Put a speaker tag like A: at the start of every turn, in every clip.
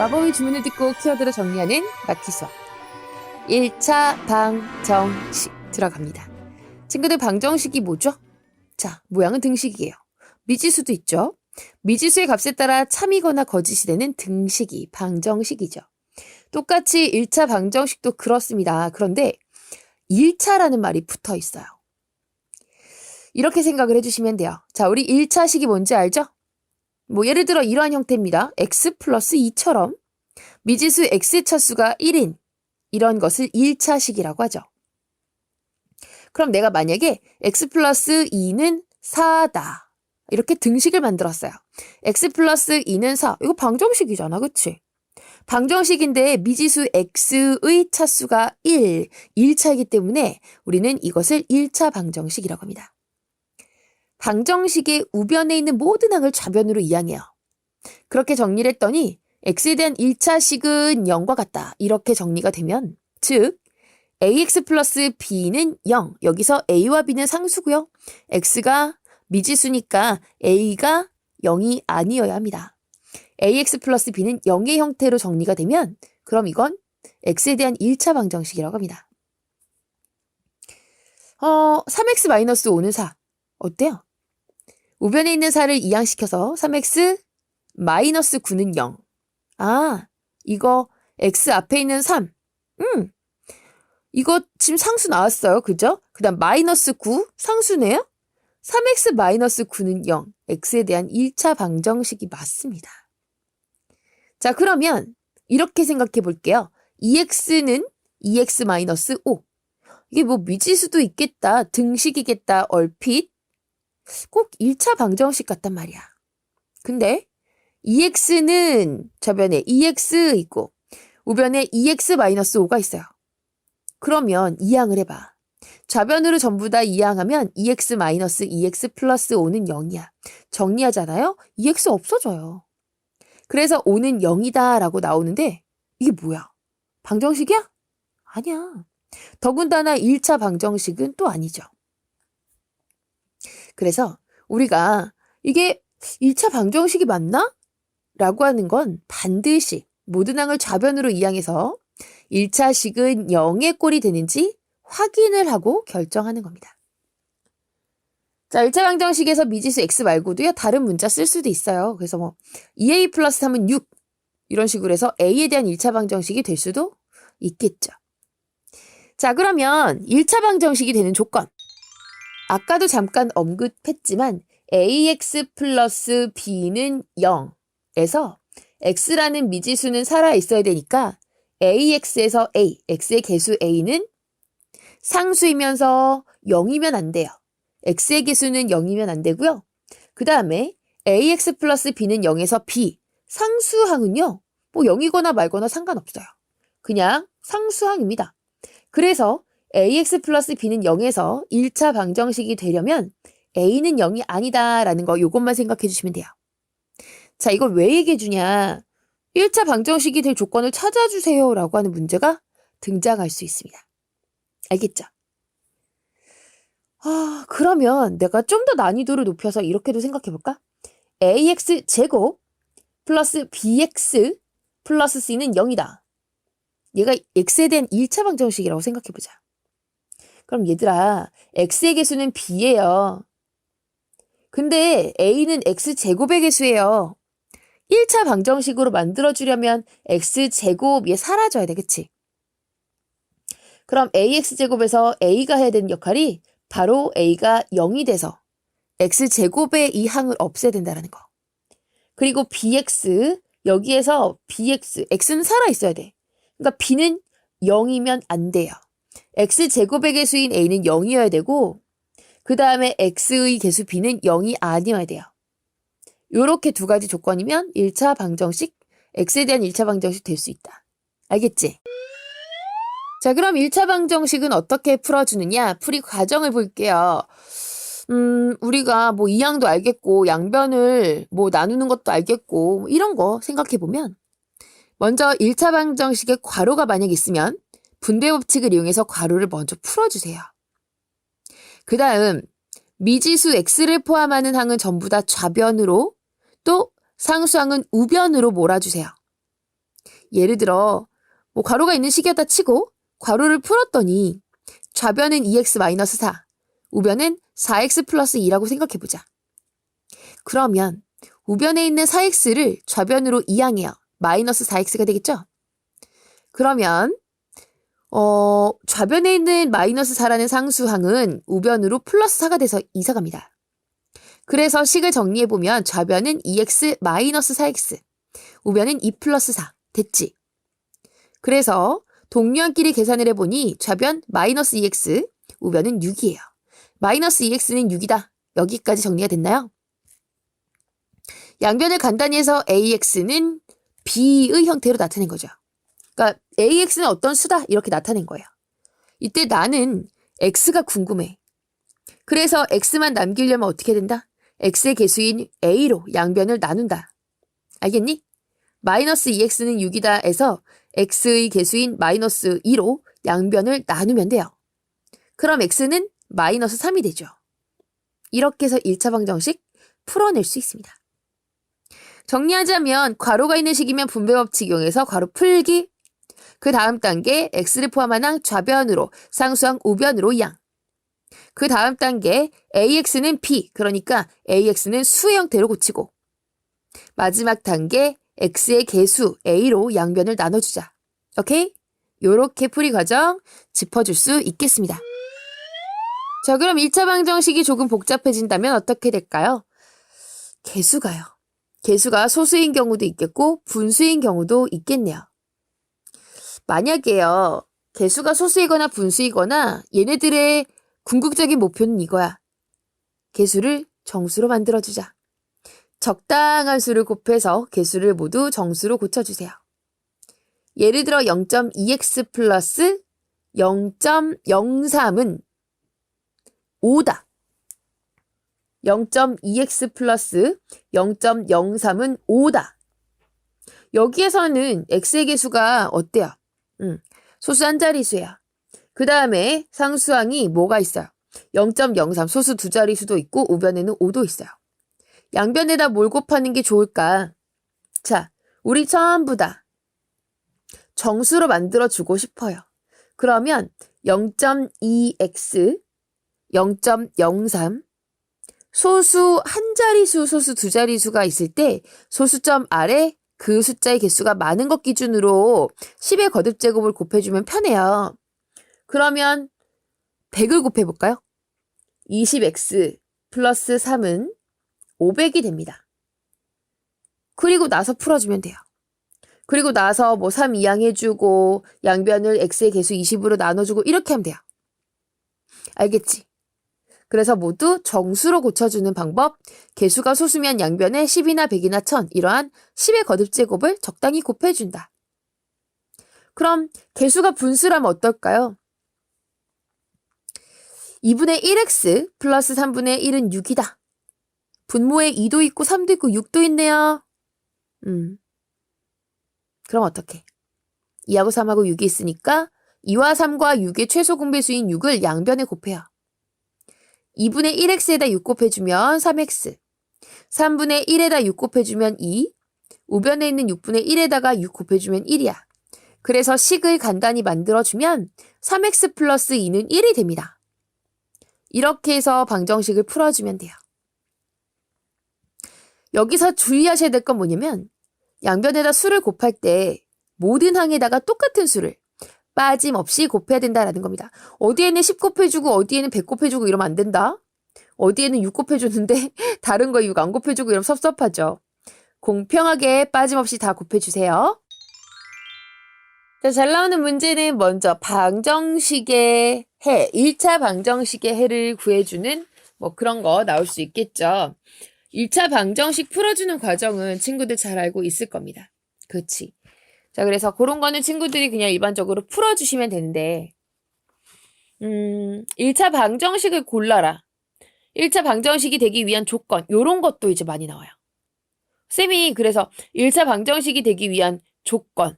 A: 마법의 주문을 듣고 키워드로 정리하는 마키 수업. 1차 방정식 들어갑니다. 친구들, 방정식이 뭐죠? 자, 모양은 등식이에요. 미지수도 있죠. 미지수의 값에 따라 참이거나 거짓이 되는 등식이 방정식이죠. 똑같이 1차 방정식도 그렇습니다. 그런데 1차라는 말이 붙어 있어요. 이렇게 생각을 해주시면 돼요. 자, 우리 1차식이 뭔지 알죠? 뭐 예를 들어 이러한 형태입니다. x 플러스 2처럼 미지수 x의 차수가 1인 이런 것을 1차식이라고 하죠. 그럼 내가 만약에 x 플러스 2는 4다. 이렇게 등식을 만들었어요. x 플러스 2는 4. 이거 방정식이잖아. 그치? 방정식인데 미지수 x의 차수가 1차이기 때문에 우리는 이것을 1차 방정식이라고 합니다. 방정식의 우변에 있는 모든 항을 좌변으로 이항해요. 그렇게 정리를 했더니 x에 대한 1차식은 0과 같다. 이렇게 정리가 되면 즉 ax 플러스 b는 0. 여기서 a와 b는 상수고요. x가 미지수니까 a가 0이 아니어야 합니다. ax 플러스 b는 0의 형태로 정리가 되면 그럼 이건 x에 대한 1차 방정식이라고 합니다. 3x-5는 4. 어때요? 우변에 있는 4를 이항시켜서 3x-9는 0. 아, 이거 x 앞에 있는 3. 이거 지금 상수 나왔어요. 그죠? 그 다음 마이너스 9 상수네요. 3x-9는 0. x에 대한 1차 방정식이 맞습니다. 자, 그러면 이렇게 생각해 볼게요. 2x는 2x-5. 이게 뭐 미지수도 있겠다. 등식이겠다. 얼핏. 꼭 1차 방정식 같단 말이야. 근데 2x는 저변에 2x 있고 우변에 2x-5가 있어요. 그러면 이항을 해봐. 좌변으로 전부 다 이항하면 2x-2x 플러스 5는 0이야. 정리하잖아요? 2x 없어져요. 그래서 5는 0이다 라고 나오는데 이게 뭐야? 방정식이야? 아니야. 더군다나 1차 방정식은 또 아니죠. 그래서 우리가 이게 1차 방정식이 맞나? 라고 하는 건 반드시 모든 항을 좌변으로 이항해서 1차식은 0의 꼴이 되는지 확인을 하고 결정하는 겁니다. 자, 1차 방정식에서 미지수 x 말고도요, 다른 문자 쓸 수도 있어요. 그래서 뭐 2a 플러스 3은 6 이런 식으로 해서 a에 대한 1차 방정식이 될 수도 있겠죠. 자, 그러면 1차 방정식이 되는 조건. 아까도 잠깐 언급했지만 ax 플러스 b는 0에서 x라는 미지수는 살아있어야 되니까 ax에서 a, x의 개수 a는 상수이면서 0이면 안 돼요. x의 개수는 0이면 안 되고요. 그 다음에 ax 플러스 b는 0에서 b, 상수항은요. 뭐 0이거나 말거나 상관없어요. 그냥 상수항입니다. 그래서 ax 플러스 b는 0에서 1차 방정식이 되려면 a는 0이 아니다라는 거 요것만 생각해 주시면 돼요. 자, 이걸 왜 얘기해 주냐. 1차 방정식이 될 조건을 찾아주세요 라고 하는 문제가 등장할 수 있습니다. 알겠죠? 그러면 내가 좀 더 난이도를 높여서 이렇게도 생각해 볼까? ax 제곱 플러스 bx 플러스 c는 0이다. 얘가 x에 대한 1차 방정식이라고 생각해 보자. 그럼 얘들아, x의 개수는 b예요. 근데 a는 x제곱의 개수예요. 1차 방정식으로 만들어주려면 x제곱이 사라져야 돼. 그치? 그럼 ax제곱에서 a가 해야 되는 역할이 바로 a가 0이 돼서 x제곱의 이 항을 없애야 된다는 거. 그리고 bx, 여기에서 bx, x는 살아있어야 돼. 그러니까 b는 0이면 안 돼요. x제곱의 개수인 a는 0이어야 되고 그 다음에 x의 개수 b는 0이 아니어야 돼요. 요렇게 두 가지 조건이면 1차 방정식, x에 대한 1차 방정식 될 수 있다. 알겠지? 자, 그럼 1차 방정식은 어떻게 풀어주느냐? 풀이 과정을 볼게요. 우리가 뭐 이항도 알겠고 양변을 뭐 나누는 것도 알겠고 이런 거 생각해보면 먼저 1차 방정식에 괄호가 만약 있으면 분배 법칙을 이용해서 괄호를 먼저 풀어주세요. 그 다음 미지수 x를 포함하는 항은 전부 다 좌변으로 또 상수항은 우변으로 몰아주세요. 예를 들어 뭐 괄호가 있는 식이었다 치고 괄호를 풀었더니 좌변은 2x-4, 우변은 4x 플러스 2라고 생각해보자. 그러면 우변에 있는 4x를 좌변으로 이항해요. 마이너스 4x가 되겠죠? 그러면 좌변에 있는 마이너스 4라는 상수항은 우변으로 플러스 4가 돼서 이사갑니다. 그래서 식을 정리해보면 좌변은 2x 마이너스 4x, 우변은 2 플러스 4 됐지? 그래서 동류항끼리 계산을 해보니 좌변 마이너스 2x, 우변은 6이에요. 마이너스 2x는 6이다. 여기까지 정리가 됐나요? 양변을 간단히 해서 ax는 b의 형태로 나타낸 거죠. 그러니까 ax는 어떤 수다 이렇게 나타낸 거예요. 이때 나는 x가 궁금해. 그래서 x만 남기려면 어떻게 된다? x의 개수인 a로 양변을 나눈다. 알겠니? 마이너스 2x는 6이다 해서 x의 개수인 마이너스 2로 양변을 나누면 돼요. 그럼 x는 마이너스 3이 되죠. 이렇게 해서 1차 방정식 풀어낼 수 있습니다. 정리하자면 괄호가 있는 식이면 분배법칙 이용해서 괄호 풀기, 그 다음 단계 x를 포함한 항 좌변으로 상수항 우변으로 이항, 그 다음 단계 ax는 b, 그러니까 ax는 수의 형태로 고치고, 마지막 단계 x의 개수 a로 양변을 나눠주자. 오케이? 요렇게 풀이 과정 짚어줄 수 있겠습니다. 자, 그럼 1차 방정식이 조금 복잡해진다면 어떻게 될까요? 개수가요. 개수가 소수인 경우도 있겠고 분수인 경우도 있겠네요. 만약에요, 개수가 소수이거나 분수이거나 얘네들의 궁극적인 목표는 이거야. 개수를 정수로 만들어주자. 적당한 수를 곱해서 개수를 모두 정수로 고쳐주세요. 예를 들어 0.2x 플러스 0.03은 5다. 0.2x 플러스 0.03은 5다. 여기에서는 x의 개수가 어때요? 소수 한 자리수예요. 그 다음에 상수항이 뭐가 있어요? 0.03 소수 두 자리수도 있고 우변에는 5도 있어요. 양변에다 뭘 곱하는 게 좋을까? 자, 우리 전부 다 정수로 만들어주고 싶어요. 그러면 0.2x, 0.03 소수 한 자리수, 소수 두 자리수가 있을 때 소수점 아래 그 숫자의 개수가 많은 것 기준으로 10의 거듭제곱을 곱해주면 편해요. 그러면 100을 곱해볼까요? 20x 플러스 3은 500이 됩니다. 그리고 나서 풀어주면 돼요. 그리고 나서 뭐 3 이항해주고 양변을 x의 개수 20으로 나눠주고 이렇게 하면 돼요. 알겠지? 그래서 모두 정수로 고쳐주는 방법, 개수가 소수면 양변에 10이나 100이나 1000 이러한 10의 거듭제곱을 적당히 곱해준다. 그럼 개수가 분수라면 어떨까요? 2분의 1x 플러스 3분의 1은 6이다. 분모에 2도 있고 3도 있고 6도 있네요. 그럼 어떡해? 2하고 3하고 6이 있으니까 2와 3과 6의 최소 공배수인 6을 양변에 곱해요. 2분의 1x에다 6 곱해주면 3x, 3분의 1에다 6 곱해주면 2, 우변에 있는 6분의 1에다가 6 곱해주면 1이야. 그래서 식을 간단히 만들어주면 3x 플러스 2는 1이 됩니다. 이렇게 해서 방정식을 풀어주면 돼요. 여기서 주의하셔야 될 건 뭐냐면 양변에다 수를 곱할 때 모든 항에다가 똑같은 수를 빠짐없이 곱해야 된다라는 겁니다. 어디에는 10 곱해주고 어디에는 100 곱해주고 이러면 안 된다. 어디에는 6 곱해주는데 다른 거 6 안 곱해주고 이러면 섭섭하죠. 공평하게 빠짐없이 다 곱해주세요. 자, 잘 나오는 문제는 먼저 방정식의 해, 1차 방정식의 해를 구해주는 뭐 그런 거 나올 수 있겠죠. 1차 방정식 풀어주는 과정은 친구들 잘 알고 있을 겁니다. 그렇지. 자, 그래서 그런 거는 친구들이 그냥 일반적으로 풀어주시면 되는데 1차 방정식을 골라라. 1차 방정식이 되기 위한 조건, 요런 것도 이제 많이 나와요. 쌤이 그래서 1차 방정식이 되기 위한 조건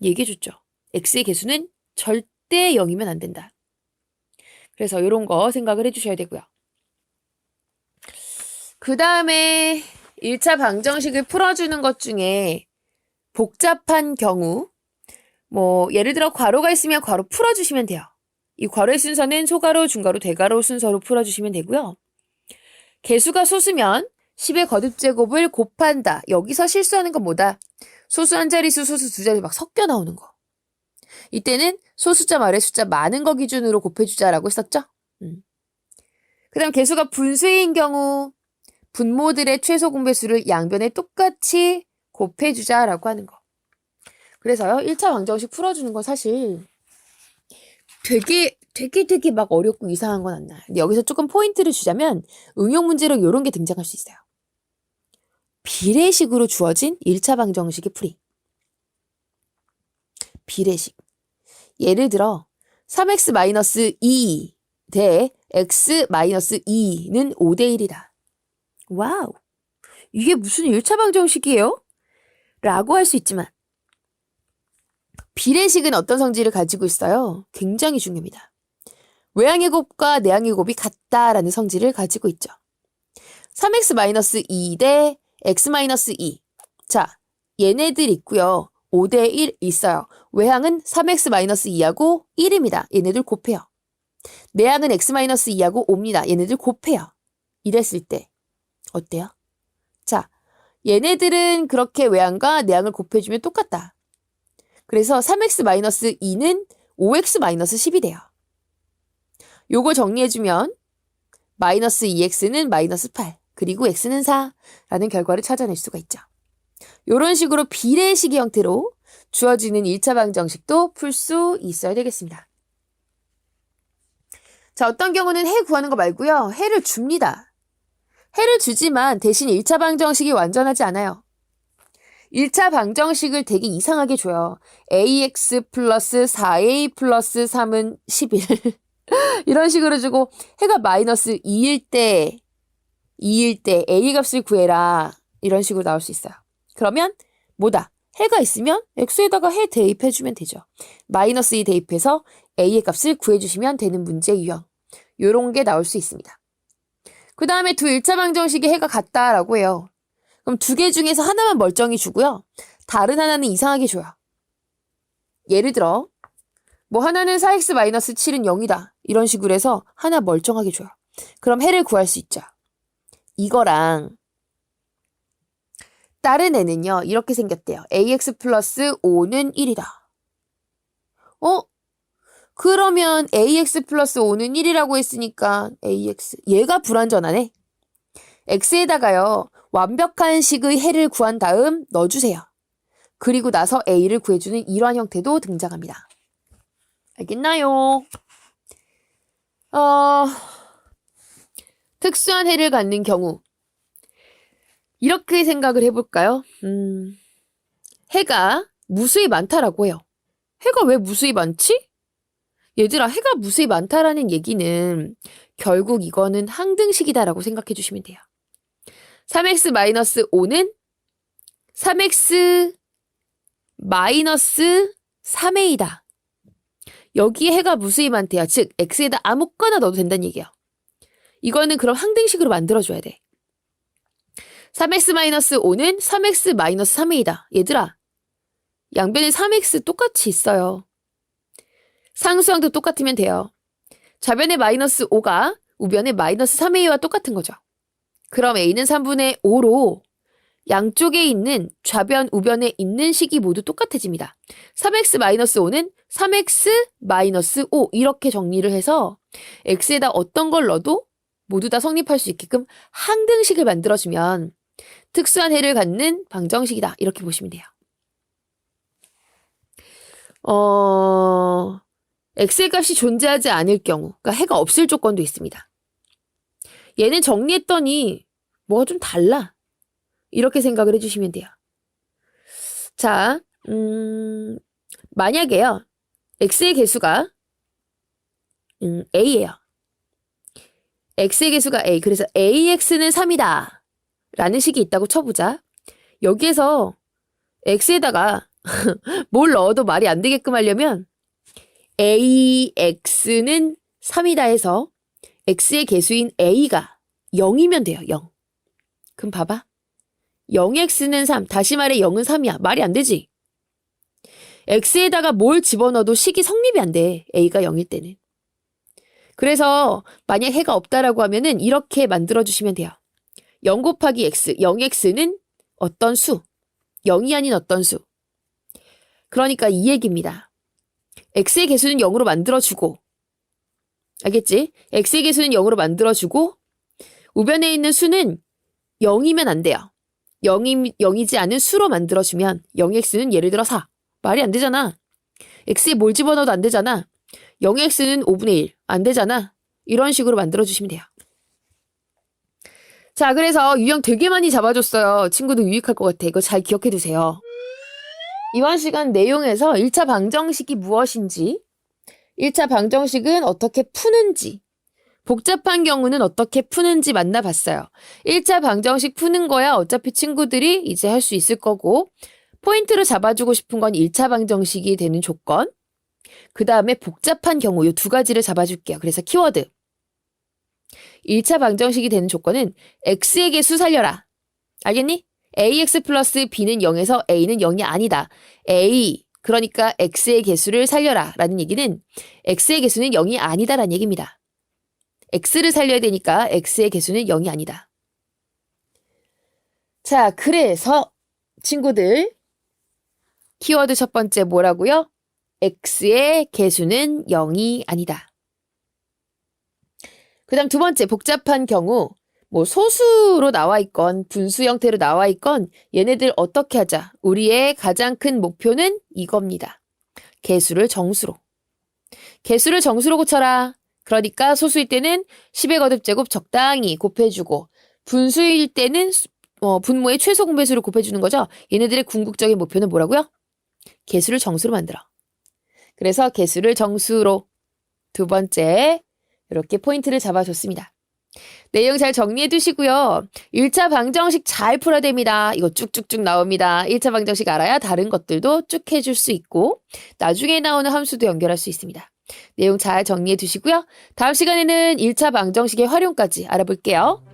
A: 얘기해줬죠. x의 개수는 절대 0이면 안 된다. 그래서 요런 거 생각을 해주셔야 되고요. 그 다음에 1차 방정식을 풀어주는 것 중에 복잡한 경우, 예를 들어 괄호가 있으면 괄호 풀어주시면 돼요. 이 괄호의 순서는 소괄호, 중괄호, 대괄호 순서로 풀어주시면 되고요. 개수가 소수면 10의 거듭제곱을 곱한다. 여기서 실수하는 건 뭐다? 소수 한 자릿수, 소수 두 자릿수 막 섞여 나오는 거. 이때는 소수점 아래 숫자 많은 거 기준으로 곱해주자라고 했었죠? 그 다음 개수가 분수인 경우 분모들의 최소 공배수를 양변에 똑같이 곱해주자라고 하는 거. 그래서요, 1차 방정식 풀어주는 건 사실 되게 막 어렵고 이상한 건 안 나요. 근데 여기서 조금 포인트를 주자면 응용 문제로 이런 게 등장할 수 있어요. 비례식으로 주어진 1차 방정식의 풀이. 비례식. 예를 들어 3x-2 대 x-2는 5대 1이다. 와우. 이게 무슨 1차 방정식이에요? 라고 할 수 있지만 비례식은 어떤 성질을 가지고 있어요? 굉장히 중요합니다. 외항의 곱과 내항의 곱이 같다라는 성질을 가지고 있죠. 3x-2 대 x-2. 자, 얘네들 있고요. 5대 1 있어요. 외항은 3x-2하고 1입니다. 얘네들 곱해요. 내항은 x-2하고 5입니다. 얘네들 곱해요. 이랬을 때 어때요? 자, 얘네들은 그렇게 외항과 내항을 곱해주면 똑같다. 그래서 3x-2는 5x-10이 돼요. 요거 정리해주면 마이너스 2x는 마이너스 8, 그리고 x는 4라는 결과를 찾아낼 수가 있죠. 이런 식으로 비례식의 형태로 주어지는 1차 방정식도 풀 수 있어야 되겠습니다. 자, 어떤 경우는 해 구하는 거 말고요. 해를 줍니다. 해를 주지만 대신 1차 방정식이 완전하지 않아요. 1차 방정식을 되게 이상하게 줘요. ax 플러스 4a 플러스 3은 11. 이런 식으로 주고 해가 마이너스 2일 때 a 값을 구해라. 이런 식으로 나올 수 있어요. 그러면 뭐다? 해가 있으면 x에다가 해 대입해주면 되죠. 마이너스 2 대입해서 a의 값을 구해주시면 되는 문제 유형. 요런 게 나올 수 있습니다. 그 다음에 두 1차 방정식의 해가 같다라고 해요. 그럼 두 개 중에서 하나만 멀쩡히 주고요. 다른 하나는 이상하게 줘요. 예를 들어 하나는 4x-7은 0이다. 이런 식으로 해서 하나 멀쩡하게 줘요. 그럼 해를 구할 수 있죠. 이거랑 다른 애는요. 이렇게 생겼대요. ax 플러스 5는 1이다. 그러면 ax 플러스 5는 1이라고 했으니까 ax. 얘가 불완전하네. x에다가요. 완벽한 식의 해를 구한 다음 넣어주세요. 그리고 나서 a를 구해주는 이러한 형태도 등장합니다. 알겠나요? 특수한 해를 갖는 경우 이렇게 생각을 해볼까요? 해가 무수히 많다라고 해요. 해가 왜 무수히 많지? 얘들아, 해가 무수히 많다라는 얘기는 결국 이거는 항등식이다라고 생각해 주시면 돼요. 3x-5는 3x-3a이다. 여기에 해가 무수히 많대요. 즉 x에다 아무거나 넣어도 된다는 얘기예요. 이거는 그럼 항등식으로 만들어줘야 돼. 3x-5는 3x-3a이다. 얘들아, 양변에 3x 똑같이 있어요. 상수항도 똑같으면 돼요. 좌변에 마이너스 5가 우변에 마이너스 3a와 똑같은 거죠. 그럼 a는 3분의 5로 양쪽에 있는 좌변, 우변에 있는 식이 모두 똑같아집니다. 3x-5는 3x-5 이렇게 정리를 해서 x에다 어떤 걸 넣어도 모두 다 성립할 수 있게끔 항등식을 만들어주면 특수한 해를 갖는 방정식이다. 이렇게 보시면 돼요. x의 값이 존재하지 않을 경우, 그러니까 해가 없을 조건도 있습니다. 얘는 정리했더니 뭐가 좀 달라. 이렇게 생각을 해주시면 돼요. 자, 만약에요. x의 개수가 a예요. x의 개수가 a. 그래서 ax는 3이다. 라는 식이 있다고 쳐보자. 여기에서 x에다가 뭘 넣어도 말이 안 되게끔 하려면 ax는 3이다 해서 x의 개수인 a가 0이면 돼요. 0. 그럼 봐봐. 0x는 3. 다시 말해 0은 3이야. 말이 안 되지. x에다가 뭘 집어넣어도 식이 성립이 안 돼. a가 0일 때는. 그래서 만약 해가 없다라고 하면은 이렇게 만들어주시면 돼요. 0 곱하기 x, 0x는 어떤 수? 0이 아닌 어떤 수? 그러니까 이 얘기입니다. x의 개수는 0으로 만들어주고, 알겠지? x의 개수는 0으로 만들어주고, 우변에 있는 수는 0이면 안 돼요. 0이지 않은 수로 만들어주면 0x는 예를 들어 4. 말이 안 되잖아. x에 뭘 집어넣어도 안 되잖아. 0x는 5분의 1. 안 되잖아. 이런 식으로 만들어주시면 돼요. 자, 그래서 유형 되게 많이 잡아줬어요. 친구들 유익할 것 같아. 이거 잘 기억해두세요. 이번 시간 내용에서 1차 방정식이 무엇인지, 1차 방정식은 어떻게 푸는지, 복잡한 경우는 어떻게 푸는지 만나봤어요. 1차 방정식 푸는 거야 어차피 친구들이 이제 할 수 있을 거고, 포인트로 잡아주고 싶은 건 1차 방정식이 되는 조건, 그 다음에 복잡한 경우 이 두 가지를 잡아줄게요. 그래서 키워드. 1차 방정식이 되는 조건은 x의 개수 살려라. 알겠니? ax 플러스 b는 0에서 a는 0이 아니다. a, 그러니까 x의 개수를 살려라 라는 얘기는 x의 개수는 0이 아니다 라는 얘기입니다. x를 살려야 되니까 x의 개수는 0이 아니다. 자, 그래서 친구들 키워드 첫 번째 뭐라고요? x의 개수는 0이 아니다. 그 다음 두 번째 복잡한 경우 뭐 소수로 나와 있건 분수 형태로 나와 있건 얘네들 어떻게 하자. 우리의 가장 큰 목표는 이겁니다. 개수를 정수로. 개수를 정수로 고쳐라. 그러니까 소수일 때는 10의 거듭제곱 적당히 곱해주고 분수일 때는 분모의 최소 공배수를 곱해주는 거죠. 얘네들의 궁극적인 목표는 뭐라고요? 개수를 정수로 만들어. 그래서 개수를 정수로 두 번째 이렇게 포인트를 잡아줬습니다. 내용 잘 정리해 두시고요. 1차 방정식 잘 풀어야 됩니다. 이거 쭉쭉쭉 나옵니다. 1차 방정식 알아야 다른 것들도 쭉 해줄 수 있고 나중에 나오는 함수도 연결할 수 있습니다. 내용 잘 정리해 두시고요. 다음 시간에는 1차 방정식의 활용까지 알아볼게요.